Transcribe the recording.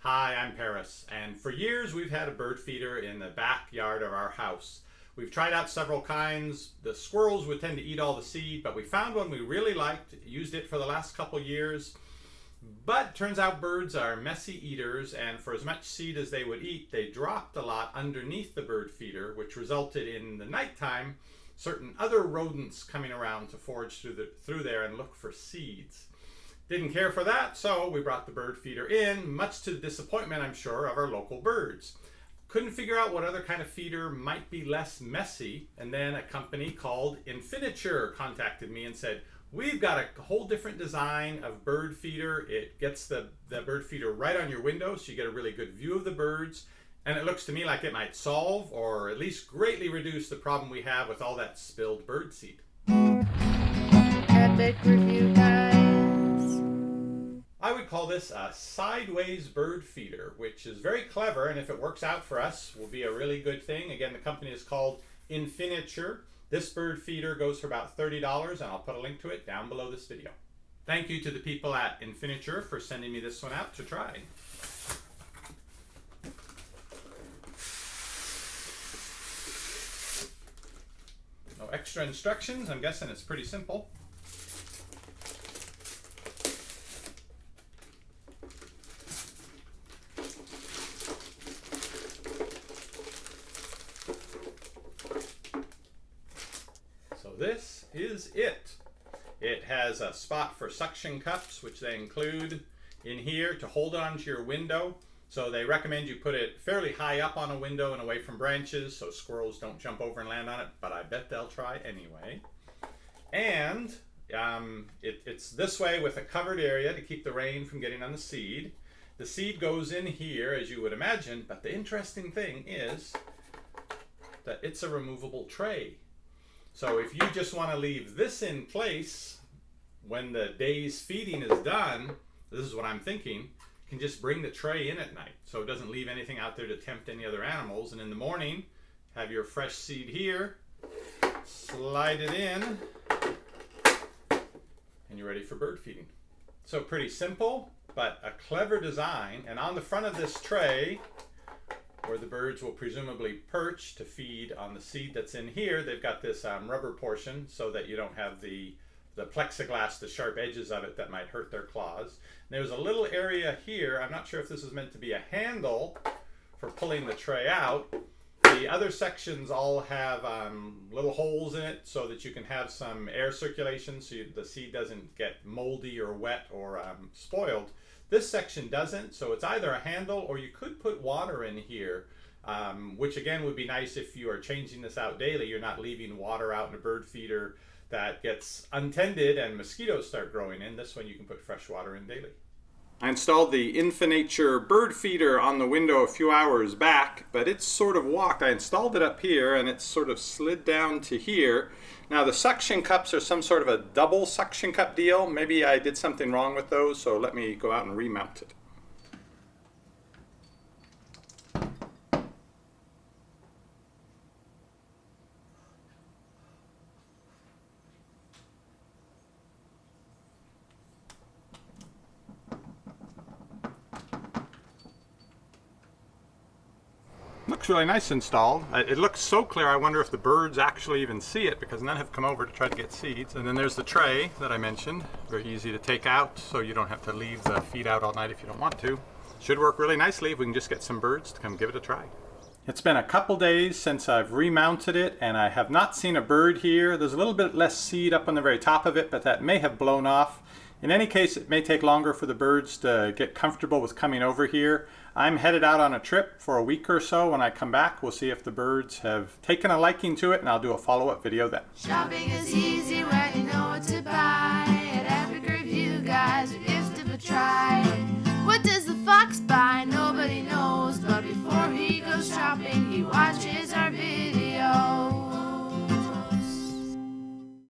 Hi, I'm Paris, and for years we've had a bird feeder in the backyard of our house. We've tried out several kinds. The squirrels would tend to eat all the seed, but we found one we really liked, used it for the last couple years. But turns out birds are messy eaters, and for as much seed as they would eat, they dropped a lot underneath the bird feeder, which resulted in the nighttime certain other rodents coming around to forage through there and look for seeds. Didn't care for that, so we brought the bird feeder in, much to the disappointment, I'm sure, of our local birds. Couldn't figure out what other kind of feeder might be less messy, and then a company called Infinnature contacted me and said, we've got a whole different design of bird feeder. It gets the bird feeder right on your window, so you get a really good view of the birds, and it looks to me like it might solve, or at least greatly reduce, the problem we have with all that spilled bird seed. Epic review, guys. I would call this a sideways bird feeder, which is very clever, and if it works out for us, will be a really good thing. Again, the company is called Infinnature. This bird feeder goes for about $30, and I'll put a link to it down below this video. Thank you to the people at Infinnature for sending me this one out to try. No extra instructions. I'm guessing it's pretty simple. So this is it. It has a spot for suction cups, which they include in here to hold it onto your window. So they recommend you put it fairly high up on a window and away from branches so squirrels don't jump over and land on it, but I bet they'll try anyway. And it's this way with a covered area to keep the rain from getting on the seed. The seed goes in here, as you would imagine, but the interesting thing is that it's a removable tray. So if you just want to leave this in place when the day's feeding is done, this is what I'm thinking, you can just bring the tray in at night so it doesn't leave anything out there to tempt any other animals. And in the morning, have your fresh seed here, slide it in, and you're ready for bird feeding. So pretty simple, but a clever design. And on the front of this tray, where the birds will presumably perch to feed on the seed that's in here, they've got this rubber portion so that you don't have the plexiglass, the sharp edges of it that might hurt their claws. And there's a little area here, I'm not sure if this is meant to be a handle for pulling the tray out. The other sections all have little holes in it so that you can have some air circulation so the seed doesn't get moldy or wet or spoiled. This section doesn't, so it's either a handle or you could put water in here, which again would be nice if you are changing this out daily. You're not leaving water out in a bird feeder that gets untended and mosquitoes start growing in. This one you can put fresh water in daily. I installed the Infinnature bird feeder on the window a few hours back, but it's sort of walked. I installed it up here and it's sort of slid down to here. Now the suction cups are some sort of a double suction cup deal. Maybe I did something wrong with those, so let me go out and remount it. Looks really nice installed. It looks so clear I wonder if the birds actually even see it, because none have come over to try to get seeds. And then there's the tray that I mentioned. Very easy to take out so you don't have to leave the feed out all night if you don't want to. Should work really nicely if we can just get some birds to come give it a try. It's been a couple days since I've remounted it and I have not seen a bird here. There's a little bit less seed up on the very top of it, but that may have blown off. In any case, it may take longer for the birds to get comfortable with coming over here. I'm headed out on a trip for a week or so. When I come back, we'll see if the birds have taken a liking to it, and I'll do a follow-up video then. Shopping is easy when you know what to buy. At EpicReviewGuys, we give it a try. What does the fox buy? Nobody knows, but before he goes shopping, he watches our videos.